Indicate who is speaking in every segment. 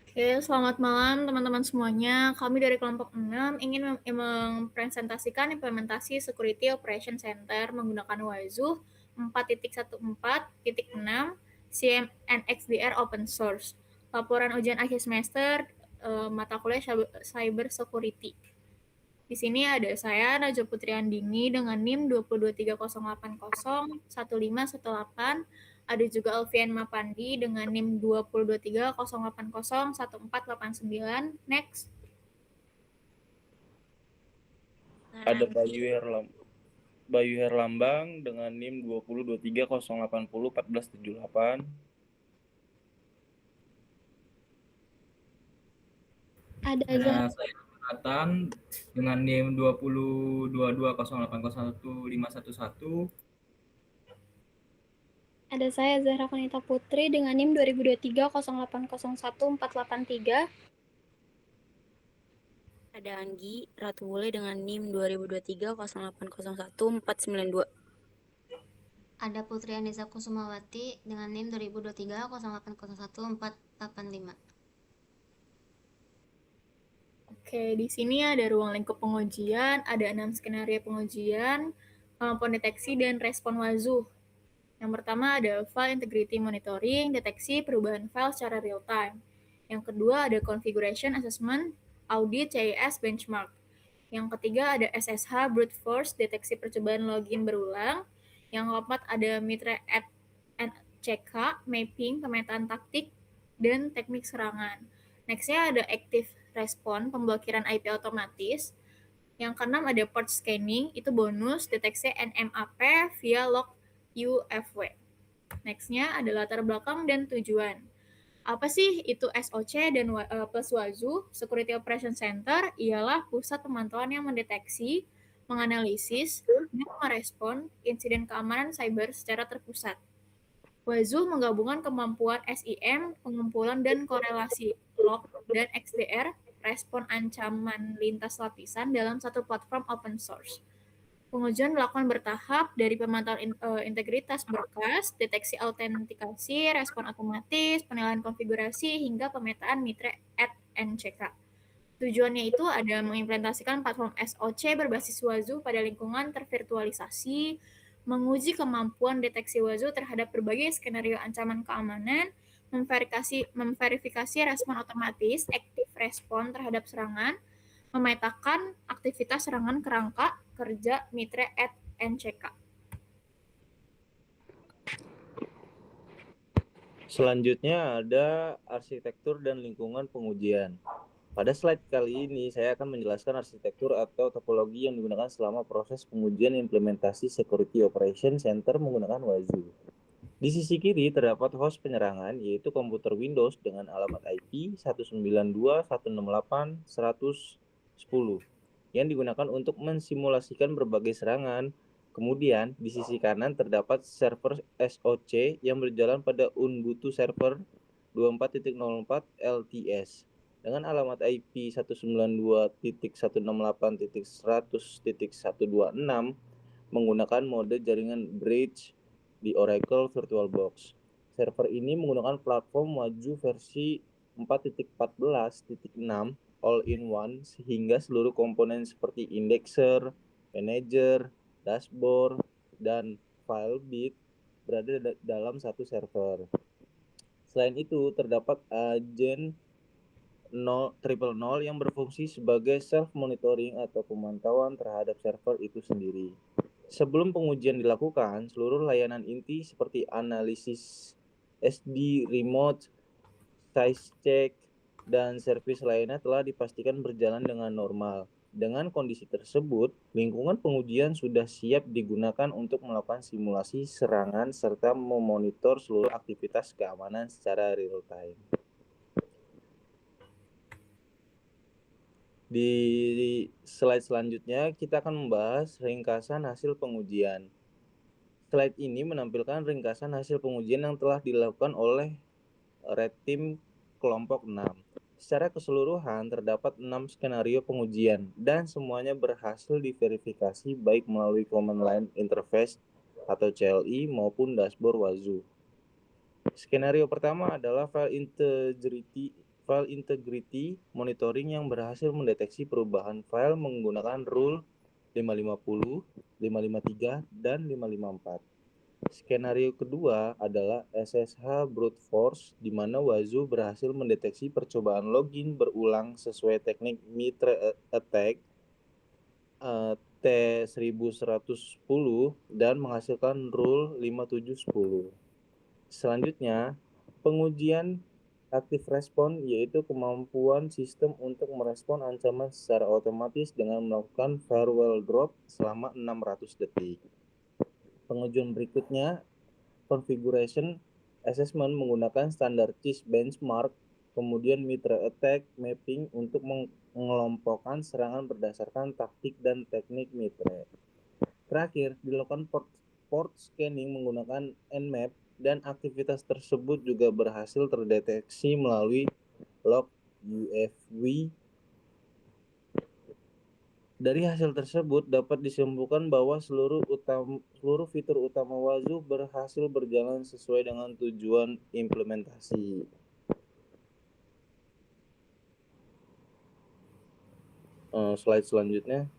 Speaker 1: Oke, selamat malam teman-teman semuanya. Kami dari kelompok 6 ingin mempresentasikan implementasi Security Operation Center menggunakan WASU 4.14.6 CMNXDR Open Source. Laporan ujian akhir semester mata kuliah Cyber Security. Di sini ada saya, Najwa Putri Andini, dengan NIM 22308015118. Ada juga Alfian Mapandi dengan NIM 20230801489. Next.
Speaker 2: Ada Bayu Herlambang dengan NIM 20230801478.
Speaker 3: Ada saya Nathan dengan NIM 202208015111.
Speaker 4: Ada saya Zahra Konita Putri dengan NIM 202308011483.
Speaker 5: Ada Anggi Ratubule dengan NIM 202308011492.
Speaker 6: Ada Putri Anissa Kusumawati dengan NIM 202308011485.
Speaker 1: Oke, di sini ada ruang lingkup pengujian, ada 6 skenario pengujian, kemampuan deteksi dan respon WASU. Yang pertama ada file integrity monitoring, deteksi perubahan file secara real time. Yang kedua ada configuration assessment, audit CIS benchmark. Yang ketiga ada SSH brute force, deteksi percobaan login berulang. Yang keempat ada Mitre at CK, mapping, pemetaan taktik, dan teknik serangan. Nextnya ada active response, pemblokiran IP otomatis. Yang keenam ada port scanning, itu bonus, deteksi NMAP via log UFW. Nextnya ada latar belakang dan tujuan. Apa sih itu SOC dan plus WASU? Security Operation Center ialah pusat pemantauan yang mendeteksi, menganalisis, dan merespon insiden keamanan cyber secara terpusat. WASU menggabungkan kemampuan SIM, pengumpulan dan korelasi log dan XDR, respon ancaman lintas lapisan dalam satu platform open source. Pengujian dilakukan bertahap dari pemantauan integritas berkas, deteksi autentikasi, respon otomatis, penilaian konfigurasi, hingga pemetaan Mitre at NCK. Tujuannya itu ada mengimplementasikan platform SOC berbasis WASU pada lingkungan tervirtualisasi, menguji kemampuan deteksi WASU terhadap berbagai skenario ancaman keamanan, memverifikasi respon otomatis, active respon terhadap serangan, memetakan aktivitas serangan kerangka kerja Mitre at NCK.
Speaker 2: Selanjutnya ada arsitektur dan lingkungan pengujian. Pada slide kali ini saya akan menjelaskan arsitektur atau topologi yang digunakan selama proses pengujian implementasi Security Operation Center menggunakan WASU. Di sisi kiri terdapat host penyerangan, yaitu komputer Windows dengan alamat IP 192.168.110 yang digunakan untuk mensimulasikan berbagai serangan. Kemudian, di sisi kanan terdapat server SOC yang berjalan pada Ubuntu Server 24.04 LTS dengan alamat IP 192.168.100.126 menggunakan mode jaringan bridge di Oracle VirtualBox. Server ini menggunakan platform WASU versi 4.14.6 all-in-one sehingga seluruh komponen seperti indexer, manager, dashboard, dan file bit berada dalam satu server. Selain itu, terdapat agen 000 yang berfungsi sebagai self-monitoring atau pemantauan terhadap server itu sendiri. Sebelum pengujian dilakukan, seluruh layanan inti seperti analisis SD, remote, size check, dan servis lainnya telah dipastikan berjalan dengan normal. Dengan kondisi tersebut, lingkungan pengujian sudah siap digunakan untuk melakukan simulasi serangan serta memonitor seluruh aktivitas keamanan secara real time. Di slide selanjutnya, kita akan membahas ringkasan hasil pengujian. Slide ini menampilkan ringkasan hasil pengujian yang telah dilakukan oleh Red Team kelompok 6. Secara keseluruhan, terdapat 6 skenario pengujian, dan semuanya berhasil diverifikasi baik melalui Command Line Interface atau CLI maupun dashboard WASU. Skenario pertama adalah file integrity file integrity monitoring yang berhasil mendeteksi perubahan file menggunakan rule 550, 553, dan 554. Skenario kedua adalah SSH brute force, di mana Wazoo berhasil mendeteksi percobaan login berulang sesuai teknik Mitre attack T1110 dan menghasilkan rule 5710. Selanjutnya, pengujian active response yaitu kemampuan sistem untuk merespon ancaman secara otomatis dengan melakukan firewall drop selama 600 detik. Pengujian berikutnya, configuration assessment menggunakan standar CIS benchmark, kemudian Mitre attack mapping untuk mengelompokkan serangan berdasarkan taktik dan teknik Mitre. Terakhir, dilakukan port scanning menggunakan Nmap dan aktivitas tersebut juga berhasil terdeteksi melalui log UFW. Dari hasil tersebut dapat disimpulkan bahwa seluruh fitur utama Wazoo berhasil berjalan sesuai dengan tujuan implementasi. Slide selanjutnya.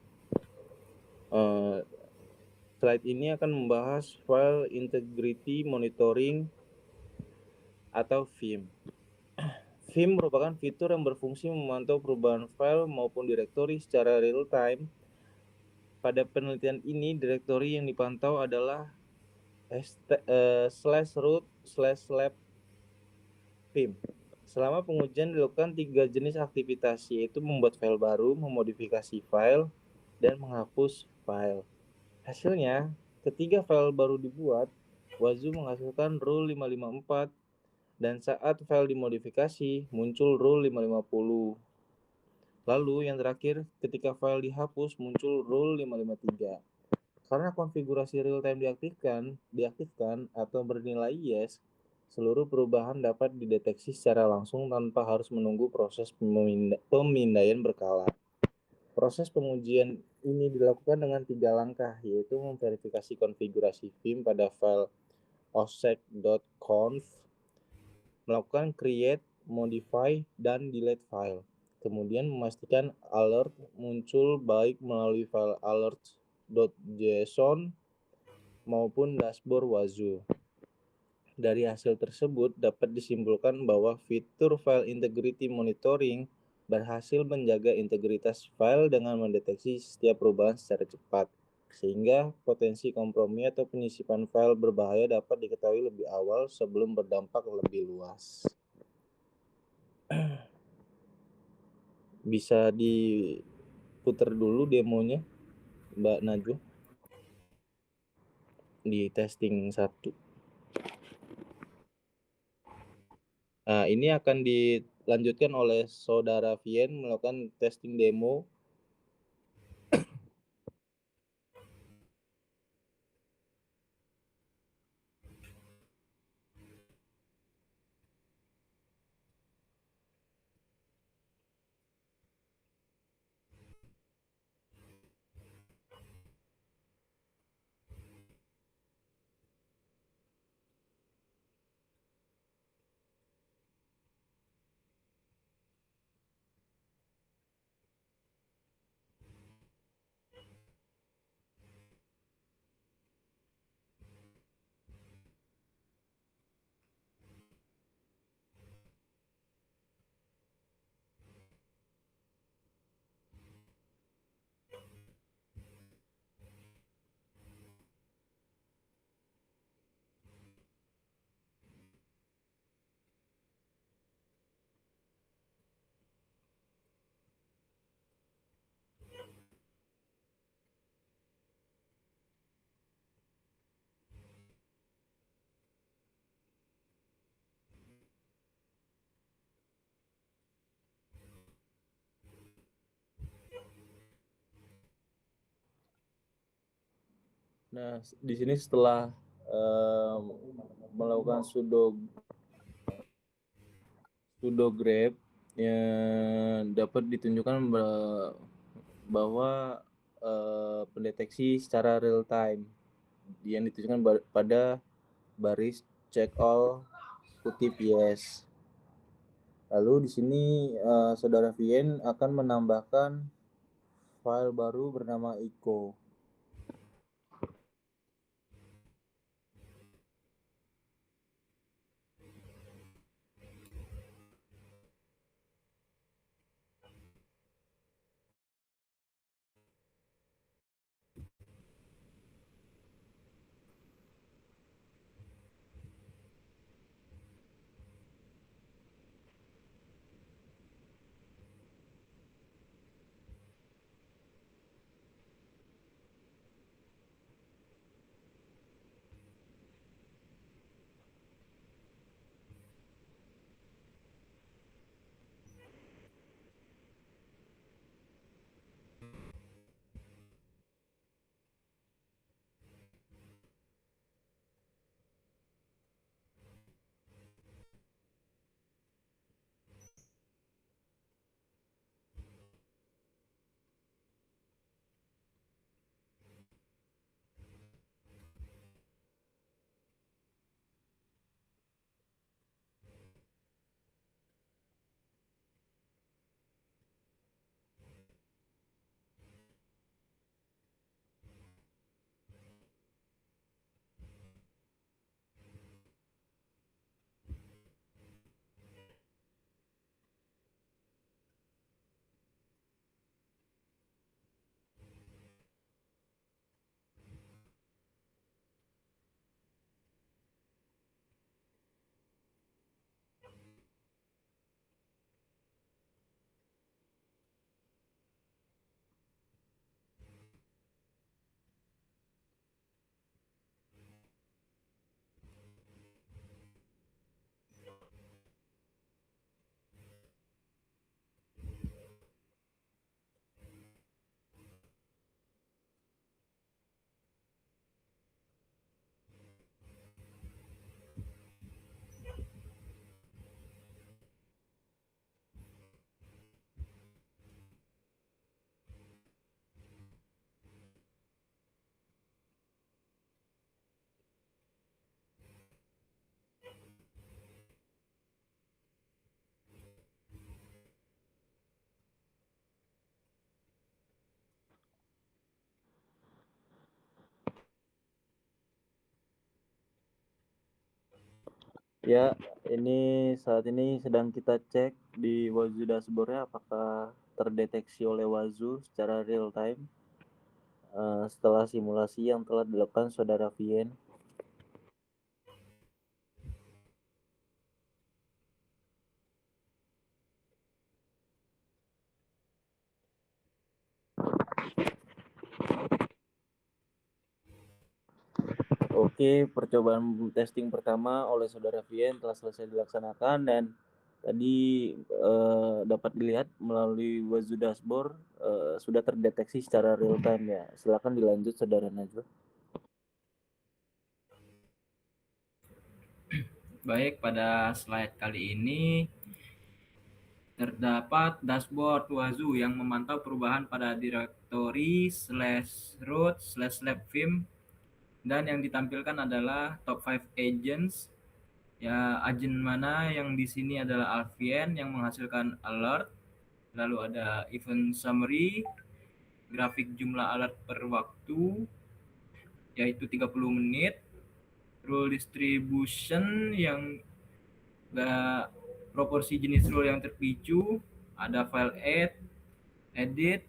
Speaker 2: Slide ini akan membahas File Integrity Monitoring atau FIM. FIM merupakan fitur yang berfungsi memantau perubahan file maupun direktori secara real time. Pada penelitian ini, direktori yang dipantau adalah /root/lab FIM. Selama pengujian dilakukan 3 jenis aktivitas, yaitu membuat file baru, memodifikasi file, dan menghapus file. Hasilnya, ketika file baru dibuat, Wazoo menghasilkan rule 554, dan saat file dimodifikasi, muncul rule 550. Lalu yang terakhir, ketika file dihapus, muncul rule 553. Karena konfigurasi real time diaktifkan atau bernilai yes, seluruh perubahan dapat dideteksi secara langsung tanpa harus menunggu proses pemindaian berkala. Proses pengujian ini dilakukan dengan 3 langkah, yaitu memverifikasi konfigurasi FIM pada file osec.conf, melakukan create, modify, dan delete file. Kemudian memastikan alert muncul baik melalui file alert.json maupun dashboard Wazoo. Dari hasil tersebut dapat disimpulkan bahwa fitur file integrity monitoring berhasil menjaga integritas file dengan mendeteksi setiap perubahan secara cepat, sehingga potensi kompromi atau penyisipan file berbahaya dapat diketahui lebih awal sebelum berdampak lebih luas. Bisa diputar dulu demonya, Mbak Najwa, di testing 1. Nah, ini akan dilanjutkan oleh Saudara Vien melakukan testing demo. Nah, di sini setelah melakukan sudo grep yang dapat ditunjukkan bahwa pendeteksi secara real time yang ditunjukkan pada baris check all kutip yes. Lalu di sini saudara Vien akan menambahkan file baru bernama echo. Ya, ini saat ini sedang kita cek di Wazoo dashboard-nya apakah terdeteksi oleh Wazoo secara real time setelah simulasi yang telah dilakukan saudara Vien. Oke, percobaan testing pertama oleh saudara Vien telah selesai dilaksanakan dan tadi dapat dilihat melalui Wazoo dashboard sudah terdeteksi secara real time ya. Silakan dilanjut saudara Najwa.
Speaker 3: Baik, pada slide kali ini terdapat dashboard Wazoo yang memantau perubahan pada directory /root/lab vim, dan yang ditampilkan adalah top 5 agents. Ya, agen mana yang di sini adalah Alvien yang menghasilkan alert, lalu ada event summary, grafik jumlah alert per waktu yaitu 30 menit, rule distribution yang proporsi jenis rule yang terpicu, ada file add, edit,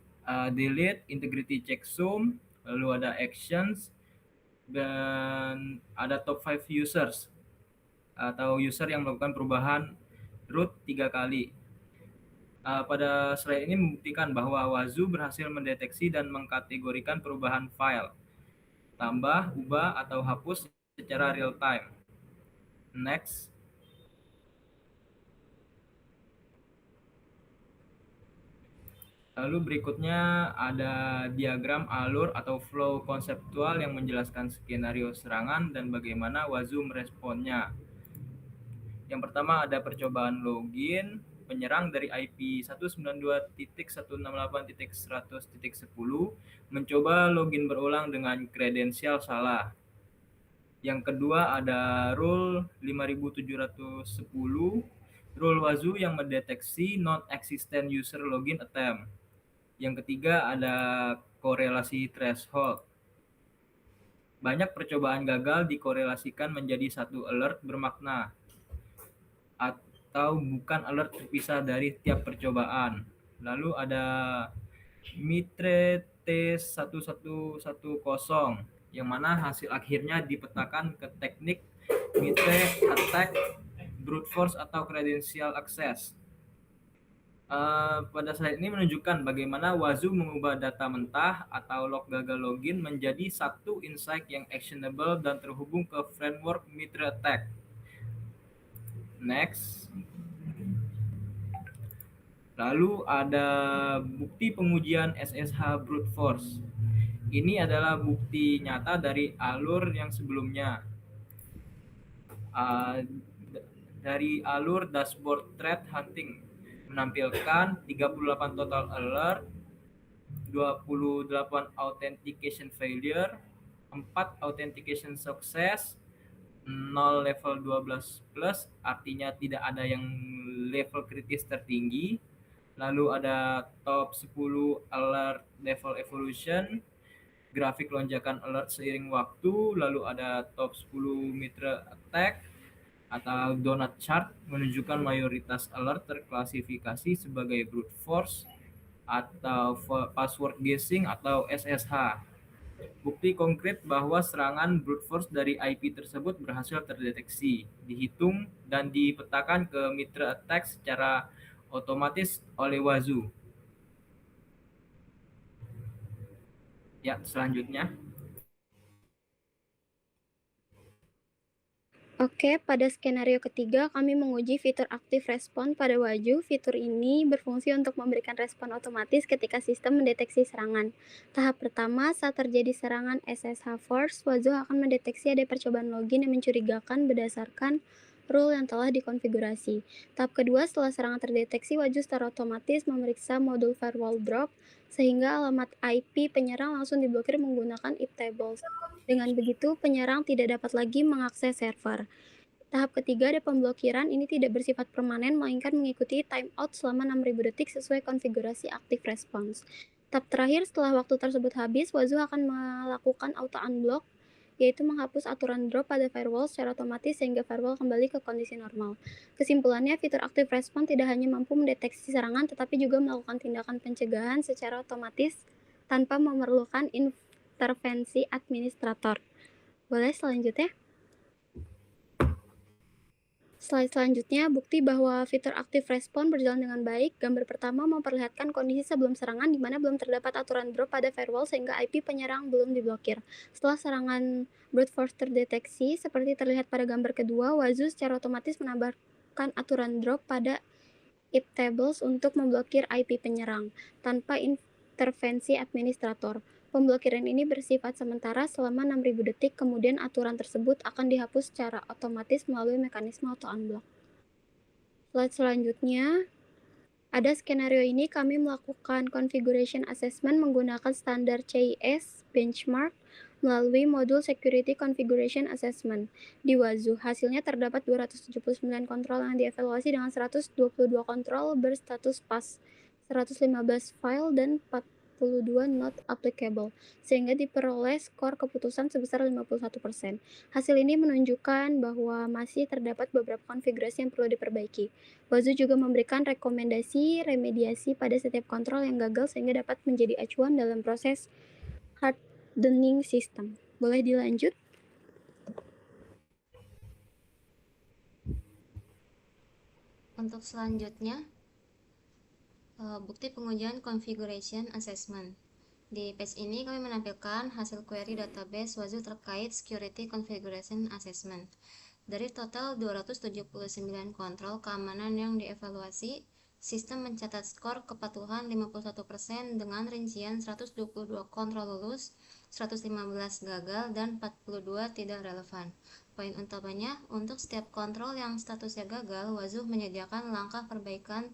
Speaker 3: delete, integrity checksum, lalu ada actions, dan ada top 5 users atau user yang melakukan perubahan root 3 kali. Pada slide ini membuktikan bahwa Wazoo berhasil mendeteksi dan mengkategorikan perubahan file, tambah, ubah, atau hapus secara real time. Next. Lalu berikutnya ada diagram alur atau flow konseptual yang menjelaskan skenario serangan dan bagaimana Wazoo meresponnya. Yang pertama ada percobaan login, penyerang dari IP 192.168.100.10 mencoba login berulang dengan kredensial salah. Yang kedua ada rule 5710 Rule Wazoo yang mendeteksi non-existent user login attempt. Yang ketiga ada korelasi threshold. Banyak percobaan gagal dikorelasikan menjadi satu alert bermakna atau bukan alert terpisah dari tiap percobaan. Lalu ada Mitre T1110 yang mana hasil akhirnya dipetakan ke teknik Mitre Attack, Brute Force atau Credential Access. Pada slide ini menunjukkan bagaimana Wazoo mengubah data mentah atau log gagal login menjadi satu insight yang actionable dan terhubung ke framework Mitre Attack. Next. Lalu ada bukti pengujian SSH Brute Force. Ini adalah bukti nyata dari alur yang sebelumnya. Dari alur dashboard threat hunting menampilkan 38 total alert, 28 authentication failure, 4 authentication success, 0 level 12 plus, artinya tidak ada yang level kritis tertinggi. Lalu ada top 10 alert level evolution, grafik lonjakan alert seiring waktu, lalu ada top 10 Mitre attack atau donut chart menunjukkan mayoritas alert terklasifikasi sebagai brute force atau password guessing atau SSH. Bukti konkret bahwa serangan brute force dari IP tersebut berhasil terdeteksi, dihitung, dan dipetakan ke Mitre attack secara otomatis oleh Wazoo. Ya, selanjutnya.
Speaker 4: Oke, pada skenario ketiga, kami menguji fitur Active Response pada Wazoo. Fitur ini berfungsi untuk memberikan respon otomatis ketika sistem mendeteksi serangan. Tahap pertama, saat terjadi serangan SSH Force, Wazoo akan mendeteksi ada percobaan login yang mencurigakan berdasarkan rule yang telah dikonfigurasi. Tahap kedua, setelah serangan terdeteksi, Wazoo secara otomatis memeriksa modul firewall drop, sehingga alamat IP penyerang langsung diblokir menggunakan iptables. Dengan begitu, penyerang tidak dapat lagi mengakses server. Tahap ketiga ada pemblokiran, ini tidak bersifat permanen, melainkan mengikuti timeout selama 6.000 detik sesuai konfigurasi Active Response. Tahap terakhir, setelah waktu tersebut habis, Wazoo akan melakukan auto unblock, yaitu menghapus aturan drop pada firewall secara otomatis sehingga firewall kembali ke kondisi normal. Kesimpulannya, fitur Active Response tidak hanya mampu mendeteksi serangan, tetapi juga melakukan tindakan pencegahan secara otomatis tanpa memerlukan intervensi administrator. Boleh selanjutnya? Slide selanjutnya, bukti bahwa fitur Active Response berjalan dengan baik. Gambar pertama memperlihatkan kondisi sebelum serangan di mana belum terdapat aturan drop pada firewall sehingga IP penyerang belum diblokir. Setelah serangan brute force terdeteksi, seperti terlihat pada gambar kedua, Wazoo secara otomatis menambahkan aturan drop pada iptables untuk memblokir IP penyerang tanpa intervensi administrator. Pemblokiran ini bersifat sementara selama 6.000 detik, kemudian aturan tersebut akan dihapus secara otomatis melalui mekanisme auto unblock. Slide selanjutnya, ada skenario ini kami melakukan configuration assessment menggunakan standar CIS benchmark melalui modul Security Configuration Assessment di Wazoo. Hasilnya terdapat 279 kontrol yang dievaluasi dengan 122 kontrol berstatus pas, 115 file, dan 42 not applicable, sehingga diperoleh skor keputusan sebesar 51%. Hasil ini menunjukkan bahwa masih terdapat beberapa konfigurasi yang perlu diperbaiki. Wazoo juga memberikan rekomendasi remediasi pada setiap kontrol yang gagal sehingga dapat menjadi acuan dalam proses hardening sistem. Boleh dilanjut?
Speaker 6: Untuk selanjutnya, bukti pengujian configuration assessment. Di page ini kami menampilkan hasil query database Wazoo terkait security configuration assessment. Dari total 279 kontrol keamanan yang dievaluasi, sistem mencatat skor kepatuhan 51% dengan rincian 122 kontrol lulus, 115 gagal, dan 42 tidak relevan. Poin utamanya, untuk setiap kontrol yang statusnya gagal, Wazoo menyediakan langkah perbaikan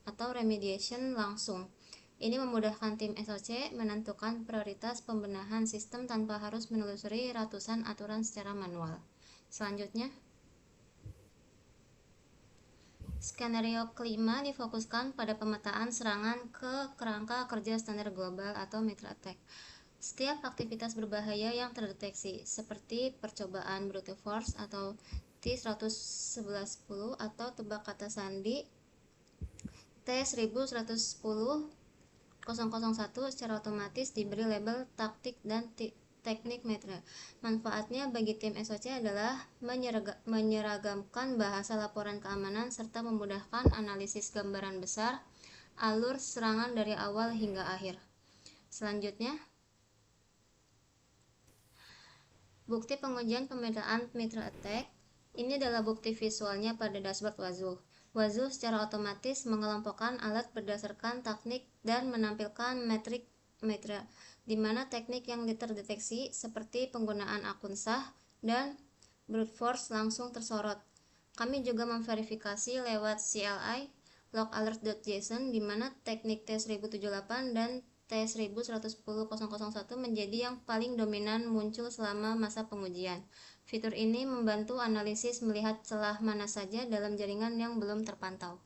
Speaker 6: atau remediation langsung. Ini memudahkan tim SOC menentukan prioritas pembenahan sistem tanpa harus menelusuri ratusan aturan secara manual. Selanjutnya, Skenario kelima difokuskan pada pemetaan serangan ke kerangka kerja standar global atau Mitra Attack. Setiap aktivitas berbahaya yang terdeteksi, seperti percobaan brute force atau T-1110 atau tebak kata sandi T-1110 001 secara otomatis diberi label taktik dan teknik metre. Manfaatnya bagi tim SOC adalah menyeragamkan bahasa laporan keamanan serta memudahkan analisis gambaran besar alur serangan dari awal hingga akhir. Selanjutnya, bukti pengujian pemetaan Mitra Attack. Ini adalah bukti visualnya pada dashboard Wazuh. Wazuh secara otomatis mengelompokkan alat berdasarkan teknik dan menampilkan metrik Mitra, di mana teknik yang terdeteksi seperti penggunaan akun sah dan brute force langsung tersorot. Kami juga memverifikasi lewat CLI logalert.json di mana teknik T1078 dan T1110.001 menjadi yang paling dominan muncul selama masa pengujian. Fitur ini membantu analisis melihat celah mana saja dalam jaringan yang belum terpantau.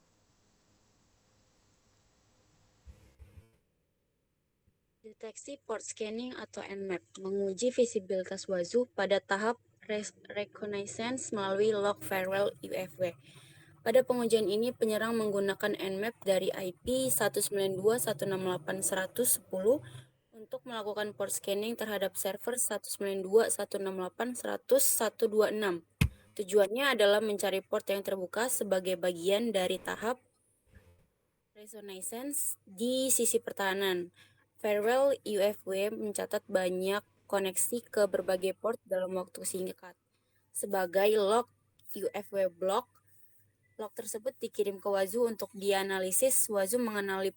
Speaker 5: Deteksi port scanning atau Nmap menguji visibilitas Wazuh pada tahap reconnaissance melalui log firewall UFW. Pada pengujian ini, penyerang menggunakan Nmap dari IP 192.168.110 untuk melakukan port scanning terhadap server 192.168.100.126. Tujuannya adalah mencari port yang terbuka sebagai bagian dari tahap reconnaissance di sisi pertahanan. Firewall UFW mencatat banyak koneksi ke berbagai port dalam waktu singkat. Sebagai log UFW block, log tersebut dikirim ke Wazuh untuk dianalisis. Wazuh mengenali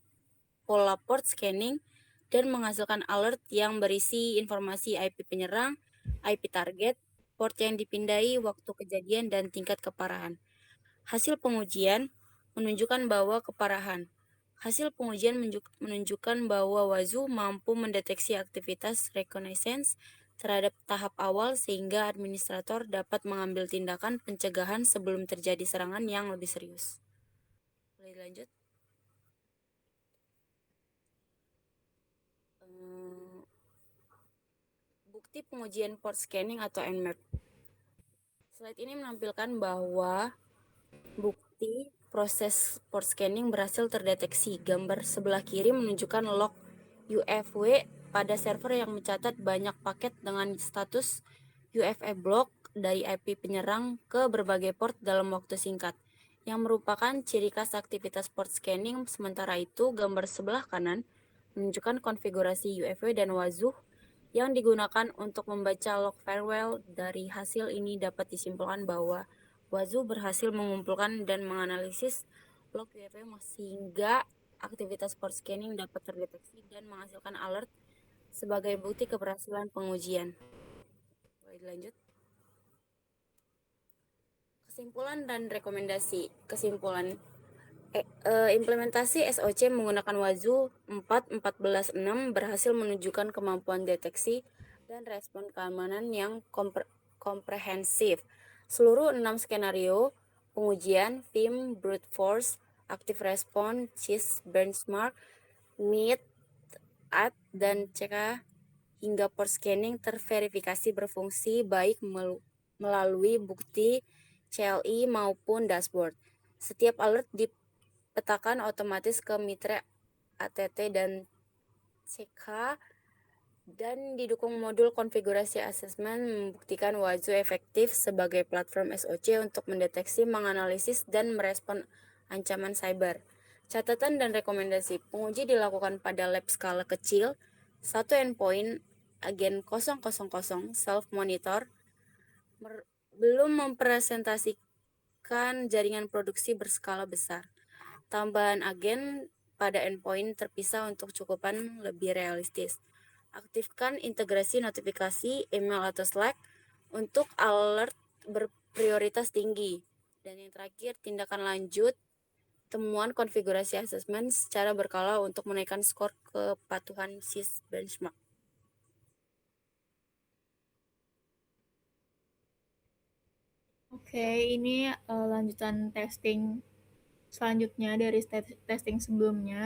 Speaker 5: pola port scanning dan menghasilkan alert yang berisi informasi IP penyerang, IP target, port yang dipindahi, waktu kejadian, dan tingkat keparahan. Hasil pengujian menunjukkan bahwa Wazuh mampu mendeteksi aktivitas reconnaissance terhadap tahap awal sehingga administrator dapat mengambil tindakan pencegahan sebelum terjadi serangan yang lebih serius. Boleh lanjut? Bukti pengujian port scanning atau Nmap. Slide ini menampilkan bahwa bukti proses port scanning berhasil terdeteksi. Gambar sebelah kiri menunjukkan log UFW pada server yang mencatat banyak paket dengan status UFW block dari IP penyerang ke berbagai port dalam waktu singkat, yang merupakan ciri khas aktivitas port scanning. Sementara itu, gambar sebelah kanan menunjukkan konfigurasi UFW dan Wazuh yang digunakan untuk membaca log firewall. Dari hasil ini dapat disimpulkan bahwa Wazuh berhasil mengumpulkan dan menganalisis log UFW sehingga aktivitas port scanning dapat terdeteksi dan menghasilkan alert sebagai bukti keberhasilan pengujian. Boleh dilanjut? Kesimpulan dan rekomendasi. Kesimpulan, implementasi SOC menggunakan Wazuh 4.14.6 berhasil menunjukkan kemampuan deteksi dan respon keamanan yang komprehensif. Seluruh 6 skenario pengujian, VIM, brute force, active response, CIS benchmark, MIT, AT, dan CK hingga port scanning terverifikasi berfungsi baik melalui bukti CLI maupun dashboard. Setiap alert dipetakan otomatis ke mitra ATT dan CK dan didukung modul konfigurasi assessment, membuktikan Wazuh efektif sebagai platform SOC untuk mendeteksi, menganalisis, dan merespon ancaman cyber. Catatan dan rekomendasi. Penguji dilakukan pada lab skala kecil, 1 endpoint, agen 000, self-monitor, belum mempresentasikan jaringan produksi berskala besar. Tambahan agen pada endpoint terpisah untuk cukupan lebih realistis. Aktifkan integrasi notifikasi email atau Slack untuk alert berprioritas tinggi. Dan yang terakhir, tindakan lanjut temuan konfigurasi assessment secara berkala untuk menaikkan skor kepatuhan CIS benchmark.
Speaker 1: Oke, ini lanjutan testing selanjutnya dari testing sebelumnya.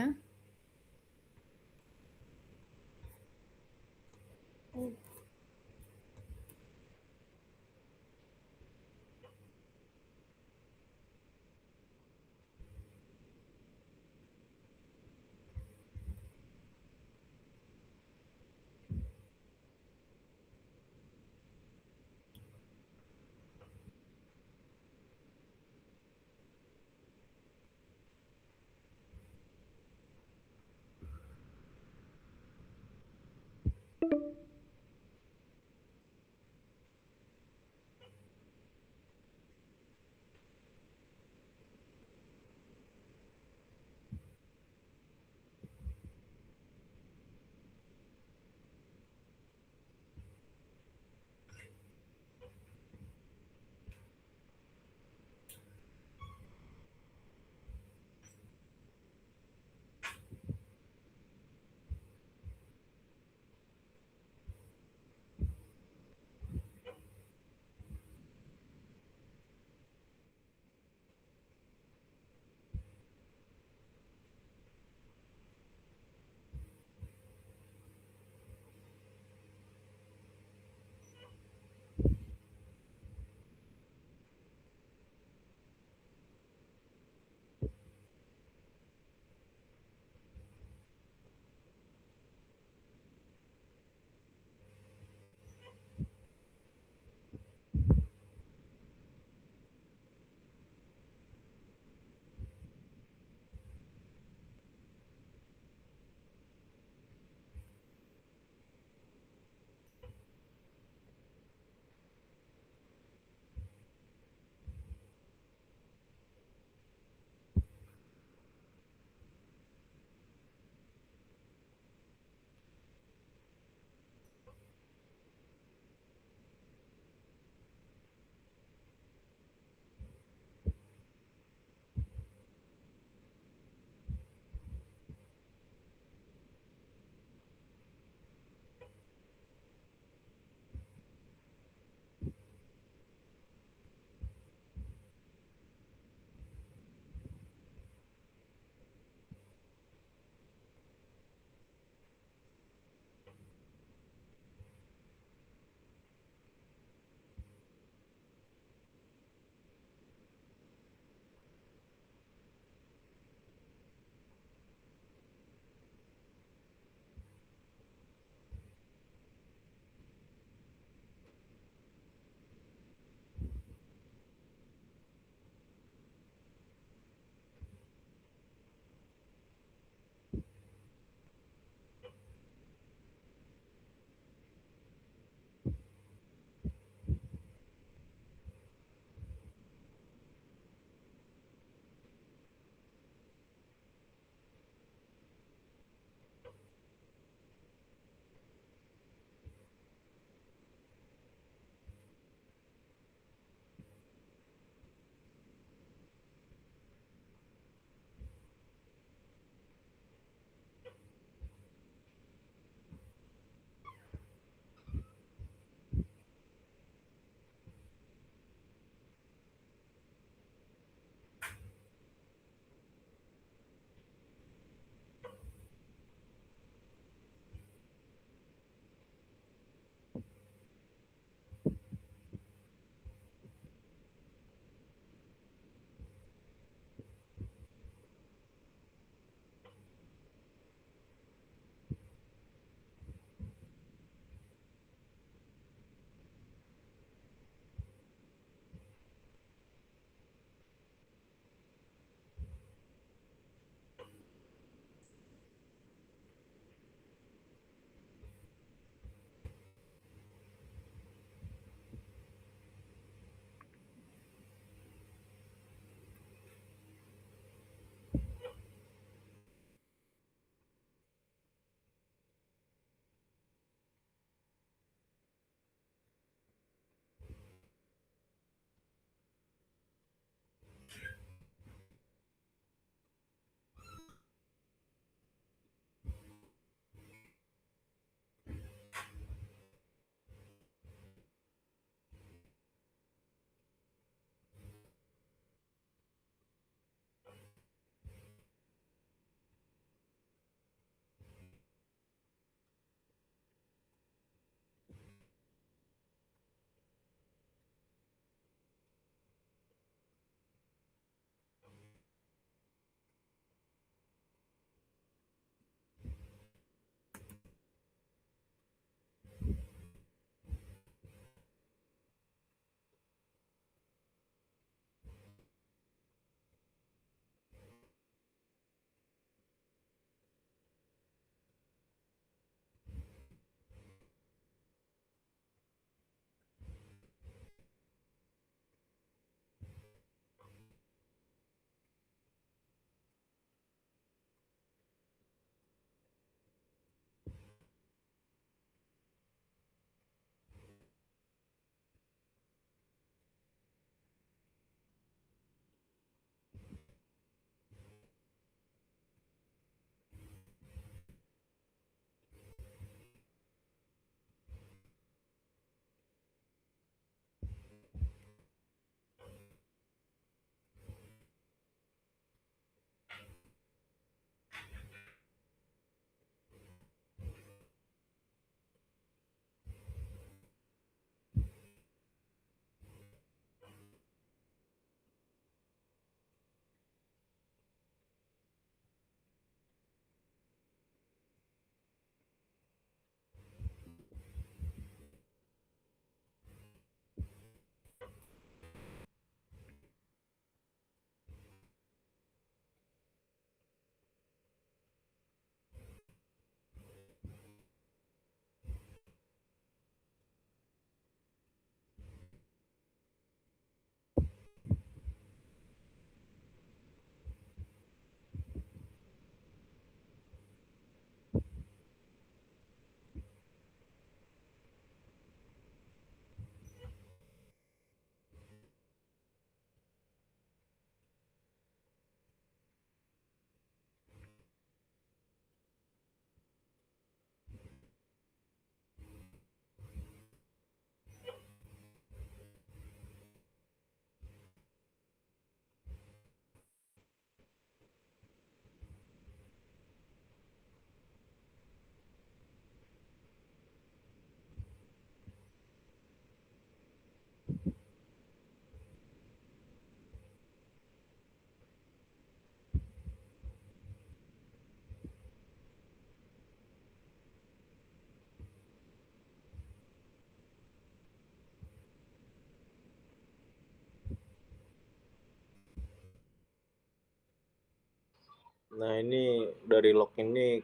Speaker 2: Nah, ini dari log ini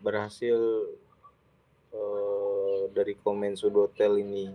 Speaker 2: berhasil dari komen Sudotel ini.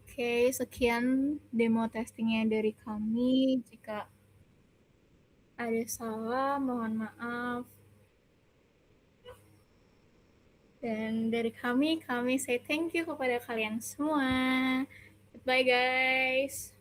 Speaker 1: Oke, sekian demo testingnya dari kami. Jika ada salah, mohon maaf. Dan dari kami say thank you kepada kalian semua. Goodbye guys.